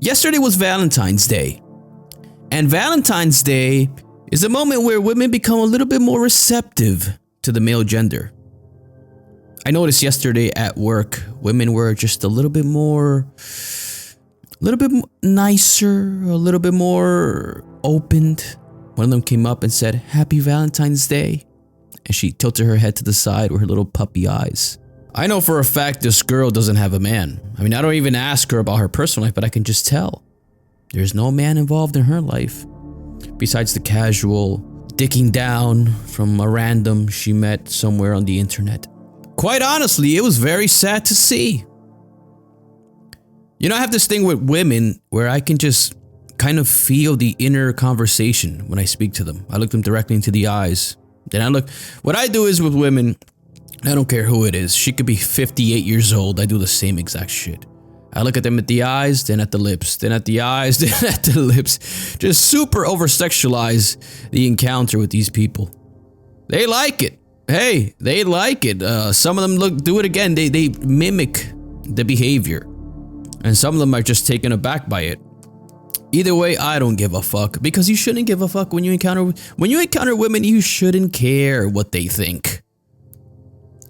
Yesterday was Valentine's Day. And Valentine's Day is a moment where women become a little bit more receptive to the male gender. I noticed yesterday at work, women were just a little bit nicer, a little bit more opened. One of them came up and said, "Happy Valentine's Day." And she tilted her head to the side with her little puppy eyes. I know for a fact this girl doesn't have a man. I mean, I don't even ask her about her personal life, but I can just tell. There's no man involved in her life. Besides the casual dicking down from a random she met somewhere on the internet. Quite honestly, it was very sad to see. You know, I have this thing with women where I can just kind of feel the inner conversation when I speak to them. I look them directly into the eyes. Then what I do is with women, I don't care who it is. She could be 58 years old. I do the same exact shit. I look at them at the eyes, then at the lips, then at the eyes, then at the lips. Just super over-sexualize the encounter with these people. They like it. Hey, they like it. Some of them do it again. They mimic the behavior. And some of them are just taken aback by it. Either way, I don't give a fuck. Because you shouldn't give a fuck when you encounter women. You shouldn't care what they think.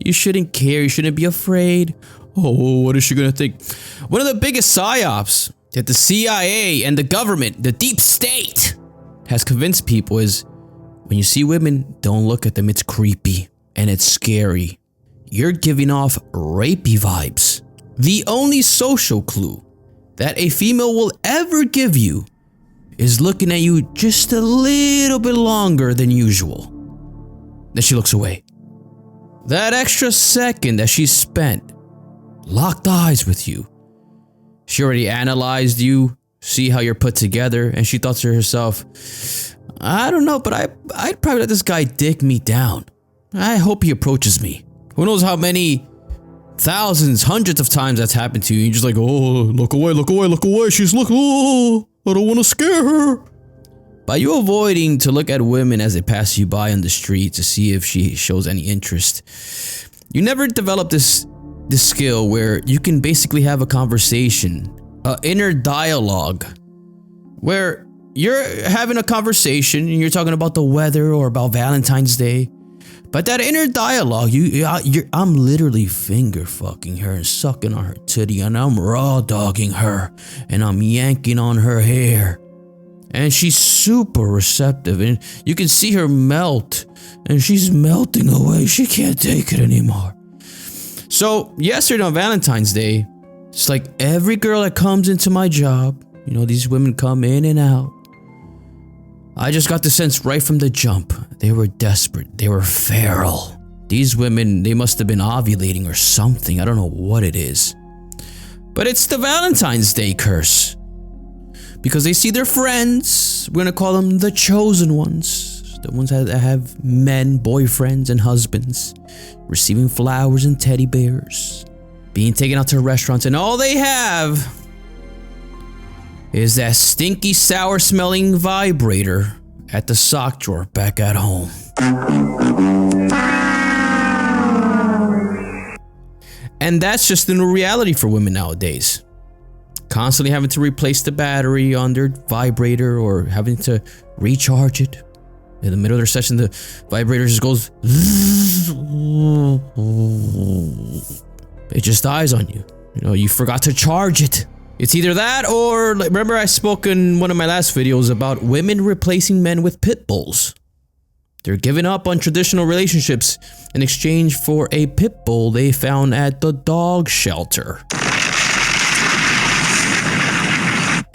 You shouldn't care. You shouldn't be afraid. Oh, what is she gonna think? One of the biggest psyops that the CIA and the government, the deep state, has convinced people is when you see women, don't look at them. It's creepy and it's scary. You're giving off rapey vibes. The only social clue that a female will ever give you is looking at you just a little bit longer than usual. Then she looks away. That extra second that she spent locked eyes with you. She already analyzed you, see how you're put together, and she thought to herself, I don't know, but I'd probably let this guy dick me down. I hope he approaches me. Who knows how many thousands, hundreds of times that's happened to you. You're just like, oh, look away, look away, look away. She's looking, oh, I don't want to scare her. By you avoiding to look at women as they pass you by on the street to see if she shows any interest, you never develop this skill where you can basically have a conversation, an inner dialogue, where you're having a conversation and you're talking about the weather or about Valentine's Day. But that inner dialogue, I'm literally finger fucking her and sucking on her titty, and I'm raw dogging her and I'm yanking on her hair. And she's super receptive and you can see her melt and she's melting away. She can't take it anymore. So yesterday on Valentine's Day, it's like every girl that comes into my job, you know, these women come in and out. I just got the sense right from the jump. They were desperate. They were feral. These women, they must have been ovulating or something. I don't know what it is. But it's the Valentine's Day curse. Because they see their friends, we're gonna call them the chosen ones. The ones that have men, boyfriends, and husbands. Receiving flowers and teddy bears. Being taken out to restaurants, and all they have is that stinky, sour-smelling vibrator at the sock drawer back at home. And that's just the new reality for women nowadays. Constantly having to replace the battery on their vibrator or having to recharge it. In the middle of their session, the vibrator just goes. It just dies on you. You know, you forgot to charge it. It's either that or, remember I spoke in one of my last videos about women replacing men with pit bulls. They're giving up on traditional relationships in exchange for a pit bull they found at the dog shelter.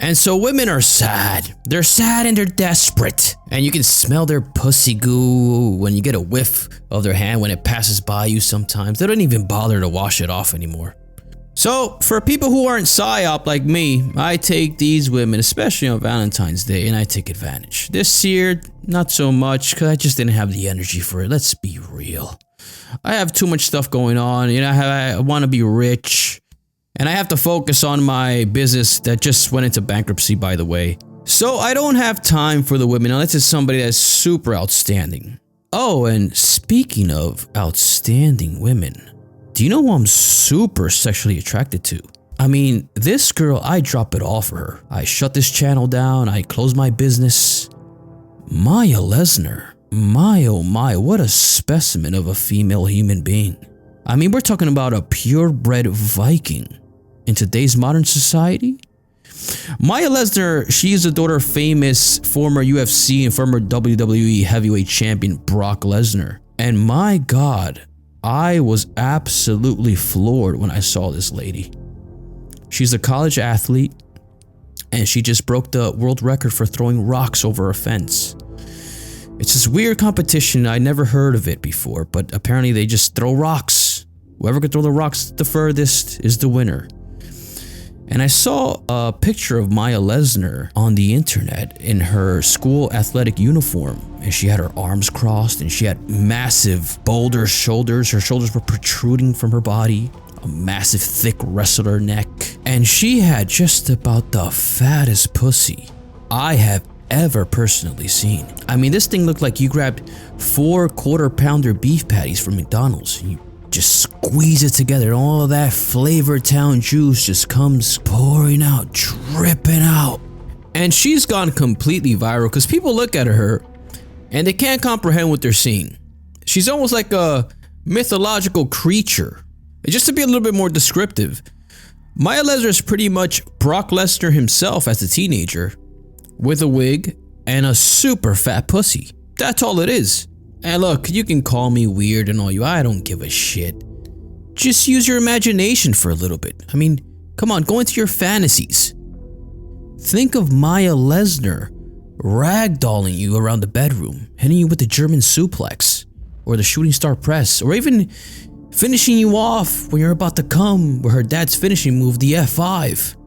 And so women are sad. They're sad and they're desperate. And you can smell their pussy goo when you get a whiff of their hand when it passes by you sometimes. They don't even bother to wash it off anymore. So, for people who aren't psyop like me, I take these women, especially on Valentine's Day, and I take advantage. This year, not so much, because I just didn't have the energy for it. Let's be real. I have too much stuff going on. You know, I want to be rich. And I have to focus on my business that just went into bankruptcy, by the way. So I don't have time for the women unless it's somebody that's super outstanding. Oh, and speaking of outstanding women, do you know who I'm super sexually attracted to? I mean, this girl, I drop it all for her. I shut this channel down. I close my business. Maya Lesnar. My oh my, what a specimen of a female human being. I mean, we're talking about a purebred Viking in today's modern society. Maya Lesnar, she is the daughter of famous former UFC and former WWE heavyweight champion Brock Lesnar. And my God, I was absolutely floored when I saw this lady. She's a college athlete, and she just broke the world record for throwing rocks over a fence. It's this weird competition. I never heard of it before, but apparently they just throw rocks. Whoever can throw the rocks the furthest is the winner. And I saw a picture of Maya Lesnar on the internet in her school athletic uniform. And she had her arms crossed and she had massive boulder shoulders. Her shoulders were protruding from her body. A massive thick wrestler neck. And she had just about the fattest pussy I have ever personally seen. I mean, this thing looked like you grabbed 4 quarter-pounder beef patties from McDonald's and you just squeeze it together, and all of that Flavor Town juice just comes pouring out, dripping out. And she's gone completely viral because people look at her and they can't comprehend what they're seeing. She's almost like a mythological creature. Just to be a little bit more descriptive, Maya Lesnar is pretty much Brock Lesnar himself as a teenager, with a wig and a super fat pussy. That's all it is. And look, you can call me weird and all I don't give a shit. Just use your imagination for a little bit. I mean, come on, go into your fantasies. Think of Maya Lesnar ragdolling you around the bedroom, hitting you with the German suplex, or the shooting star press, or even finishing you off when you're about to come with her dad's finishing move, the F5.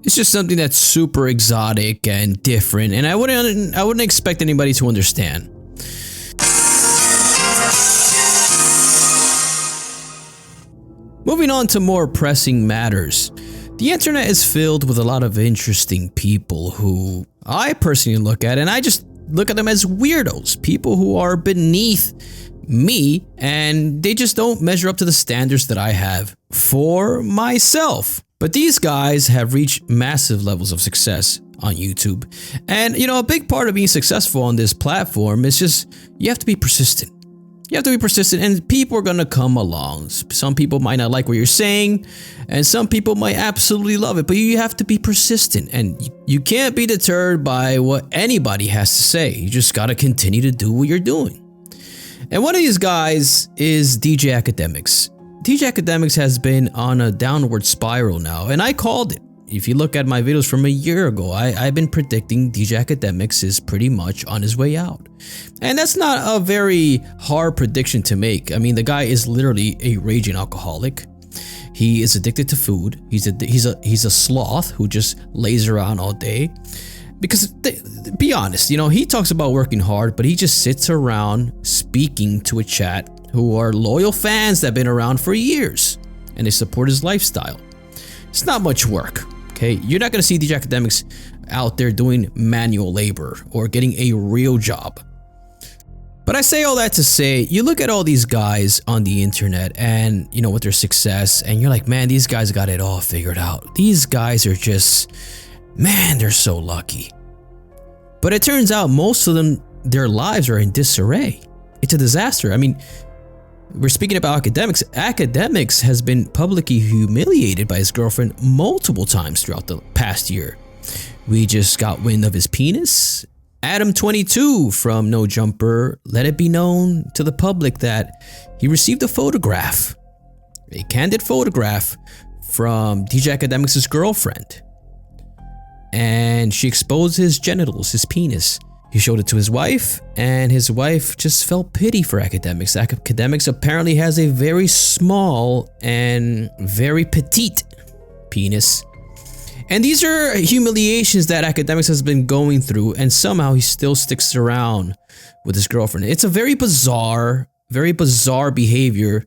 It's just something that's super exotic and different, and I wouldn't expect anybody to understand. Moving on to more pressing matters. The internet is filled with a lot of interesting people who I personally look at, and I just look at them as weirdos, people who are beneath me, and they just don't measure up to the standards that I have for myself. But these guys have reached massive levels of success on YouTube. And you know, a big part of being successful on this platform is just, you have to be persistent. You have to be persistent, and people are gonna come along. Some people might not like what you're saying, and some people might absolutely love it, but you have to be persistent, and you can't be deterred by what anybody has to say. You just gotta continue to do what you're doing. And one of these guys is DJ AKADEMIKS. DJ AKADEMIKS has been on a downward spiral now, and I called it. If you look at my videos from a year ago, I've been predicting DJ AKADEMIKS is pretty much on his way out. And that's not a very hard prediction to make. I mean, the guy is literally a raging alcoholic. He is addicted to food. He's a sloth who just lays around all day. Because, be honest, you know, he talks about working hard, but he just sits around speaking to a chat who are loyal fans that have been around for years, and they support his lifestyle. It's not much work, okay? You're not gonna see DJ AKADEMIKS out there doing manual labor or getting a real job. But I say all that to say, you look at all these guys on the internet and, you know, with their success, and you're like, man, these guys got it all figured out. These guys are just, man, they're so lucky. But it turns out most of them, their lives are in disarray. It's a disaster. I mean, we're speaking about AKADEMIKS. AKADEMIKS has been publicly humiliated by his girlfriend multiple times throughout the past year. We just got wind of his penis. Adam22 from No Jumper let it be known to the public that he received a photograph, a candid photograph from DJ AKADEMIKS' girlfriend. And she exposed his genitals, his penis. He showed it to his wife, and his wife just felt pity for AKADEMIKS. AKADEMIKS apparently has a very small and very petite penis. And these are humiliations that AKADEMIKS has been going through, and somehow he still sticks around with his girlfriend. It's a very bizarre behavior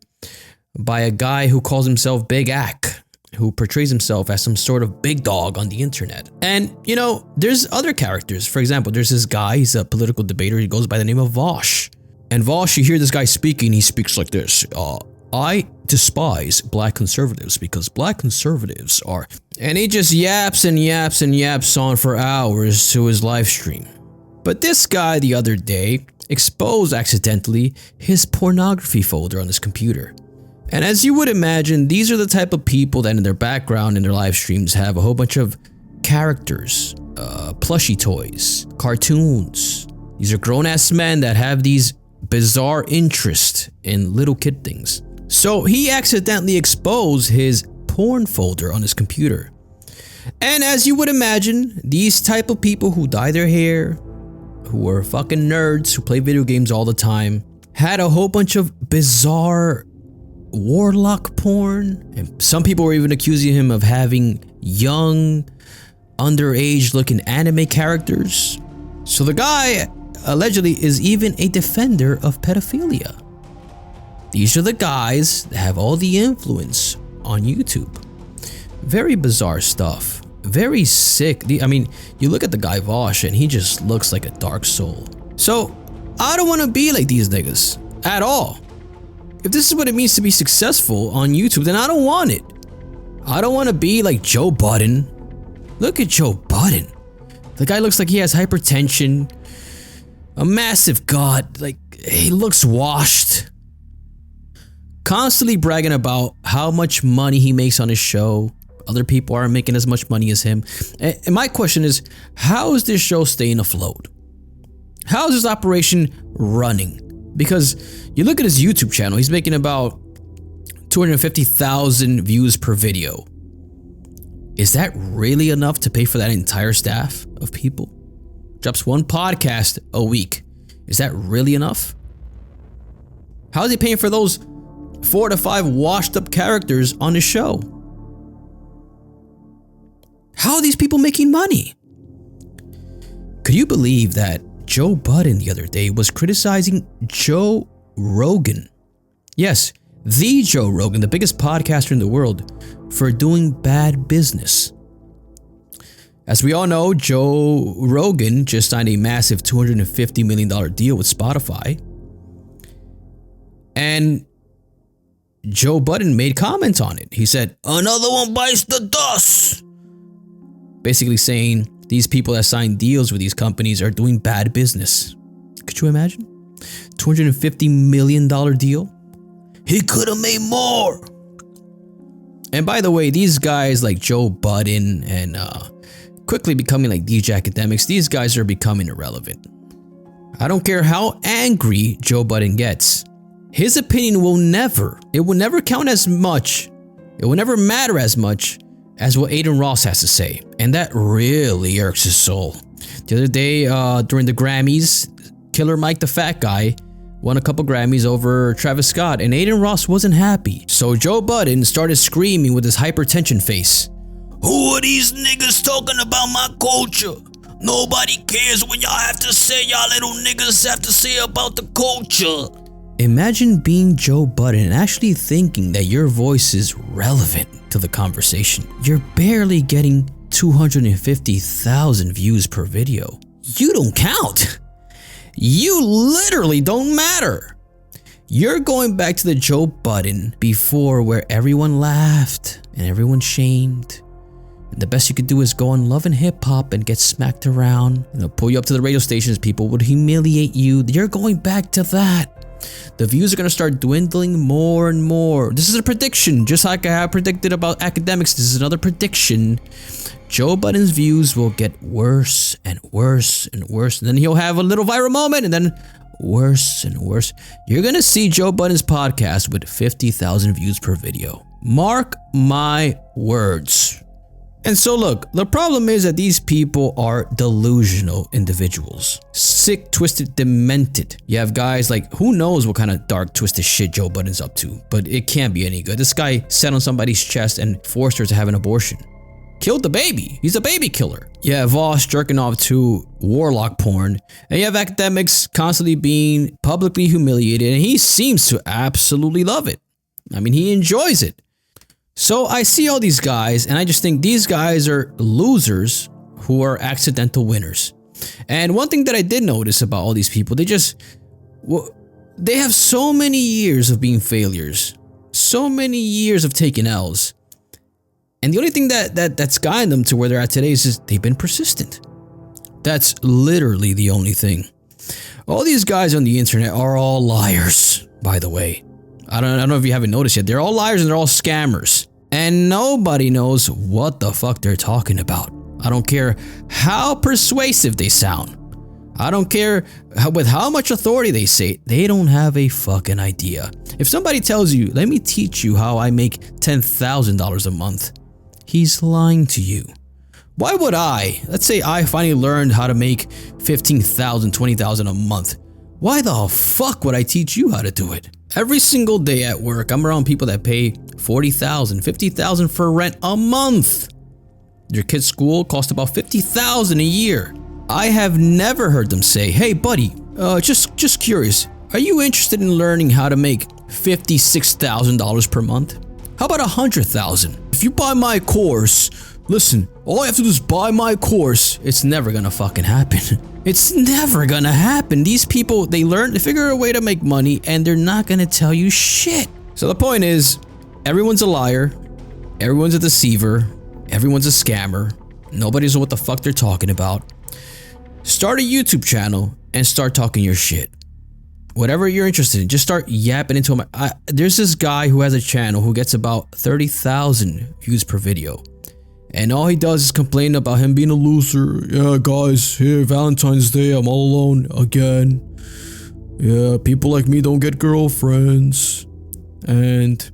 by a guy who calls himself Big Ak, who portrays himself as some sort of big dog on the internet. And, you know, there's other characters. For example, there's this guy, he's a political debater, he goes by the name of Vaush. And Vaush, you hear this guy speaking, he speaks like this. I despise black conservatives because black conservatives are... And he just yaps and yaps and yaps on for hours to his live stream. But this guy the other day exposed accidentally his pornography folder on his computer. And as you would imagine, these are the type of people that in their background in their live streams have a whole bunch of characters, plushie toys, cartoons. These are grown-ass men that have these bizarre interests in little kid things. So he accidentally exposed his porn folder on his computer. And as you would imagine, these type of people who dye their hair, who are fucking nerds, who play video games all the time, had a whole bunch of bizarre warlock porn. And some people were even accusing him of having young, underage looking anime characters. So the guy allegedly is even a defender of pedophilia. These are the guys that have all the influence on YouTube. Very bizarre stuff. Very sick. I mean, you look at the guy vaush and he just looks like a dark soul. So I don't want to be like these niggas at all. If this is what it means to be successful on YouTube, then I don't want it. I don't want to be like Joe Budden. Look at Joe Budden. The guy looks like he has hypertension, a massive gut, like he looks washed. Constantly bragging about how much money he makes on his show. Other people aren't making as much money as him. And my question is, how is this show staying afloat? How is this operation running? Because you look at his YouTube channel, he's making about 250,000 views per video. Is that really enough to pay for that entire staff of people? Drops one podcast a week. Is that really enough? How is he paying for those 4 to 5 washed up characters on his show? How are these people making money? Could you believe that Joe Budden the other day was criticizing Joe Rogan? Yes, the Joe Rogan, the biggest podcaster in the world, for doing bad business. As we all know, Joe Rogan just signed a massive $250 million deal with Spotify. And Joe Budden made comments on it. He said, "Another one bites the dust." Basically saying these people that sign deals with these companies are doing bad business. Could you imagine? $250 million deal? He could have made more. And by the way, these guys like Joe Budden and quickly becoming like DJ AKADEMIKS, these guys are becoming irrelevant. I don't care how angry Joe Budden gets. His opinion will never count as much. It will never matter as much as what Adin Ross has to say. And that really irks his soul. The other day during the Grammys, Killer Mike the Fat Guy won a couple Grammys over Travis Scott, and Adin Ross wasn't happy. So Joe Budden started screaming with his hypertension face. "Who are these niggas talking about my culture? Nobody cares what y'all have to say. Y'all little niggas have to say about the culture." Imagine being Joe Budden and actually thinking that your voice is relevant to the conversation. You're barely getting 250,000 views per video. You don't count. You literally don't matter. You're going back to the Joe Budden before, where everyone laughed and everyone shamed. And the best you could do is go on Love and Hip Hop and get smacked around. Pull you up to the radio stations. People would humiliate you. You're going back to that. The views are going to start dwindling more and more. This is a prediction, just like I have predicted about AKADEMIKS. This is another prediction. Joe Budden's views will get worse and worse and worse. And then he'll have a little viral moment and then worse and worse. You're going to see Joe Budden's podcast with 50,000 views per video. Mark my words. And so look, the problem is that these people are delusional individuals. Sick, twisted, demented. You have guys like, who knows what kind of dark, twisted shit Joe Budden's up to, but it can't be any good. This guy sat on somebody's chest and forced her to have an abortion. Killed the baby. He's a baby killer. You have vaush jerking off to warlock porn, and you have AKADEMIKS constantly being publicly humiliated, and he seems to absolutely love it. I mean, he enjoys it. So I see all these guys and I just think these guys are losers who are accidental winners. And one thing that I did notice about all these people, they have so many years of being failures so many years of taking L's. And the only thing that's gotten them to where they're at today is just they've been persistent. That's literally the only thing. All these guys on the internet are all liars, by the way. I don't know if you haven't noticed yet. They're all liars and they're all scammers. And nobody knows what the fuck they're talking about. I don't care how persuasive they sound. I don't care with how much authority they say. They don't have a fucking idea. If somebody tells you, let me teach you how I make $10,000 a month, he's lying to you. Why would let's say I finally learned how to make $15,000, $20,000 a month. Why the fuck would I teach you how to do it? Every single day at work, I'm around people that pay $40,000, $50,000 for rent a month. Your kid's school costs about $50,000 a year. I have never heard them say, hey buddy, just curious, are you interested in learning how to make $56,000 per month? How about $100,000? If you buy my course, listen, all I have to do is buy my course. It's never gonna fucking happen. It's never gonna happen. These people, they figure a way to make money and they're not gonna tell you shit. So the point is, everyone's a liar, everyone's a deceiver, everyone's a scammer, nobody knows what the fuck they're talking about. Start a YouTube channel and start talking your shit. Whatever you're interested in, just start yapping into them. There's this guy who has a channel who gets about 30,000 views per video. And all he does is complain about him being a loser. Yeah, guys, here, Valentine's Day, I'm all alone again. Yeah, people like me don't get girlfriends. And,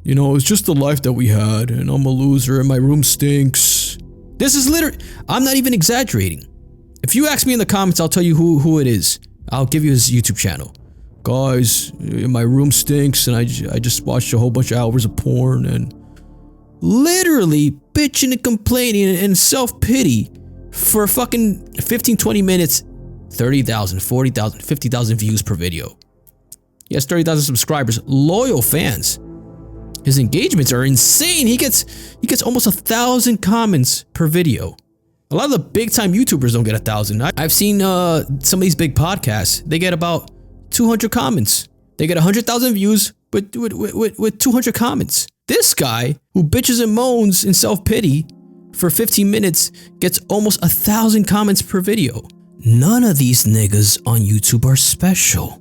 you know, it's just the life that we had. And I'm a loser and my room stinks. This is literally, I'm not even exaggerating. If you ask me in the comments, I'll tell you who it is. I'll give you his YouTube channel. Guys, my room stinks and I just watched a whole bunch of hours of porn and literally bitching and complaining and self-pity for fucking 15, 20 minutes, 30,000, 40,000, 50,000 views per video. He has 30,000 subscribers, loyal fans. His engagements are insane. He gets almost 1,000 comments per video. A lot of the big time YouTubers don't get 1,000. I've seen some of these big podcasts. They get about 200 comments. They get 100,000 views with 200 comments. This guy who bitches and moans in self-pity for 15 minutes gets almost 1,000 comments per video. None of these niggas on YouTube are special.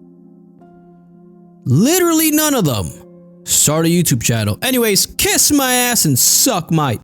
Literally none of them. Start a YouTube channel. Anyways, kiss my ass and suck my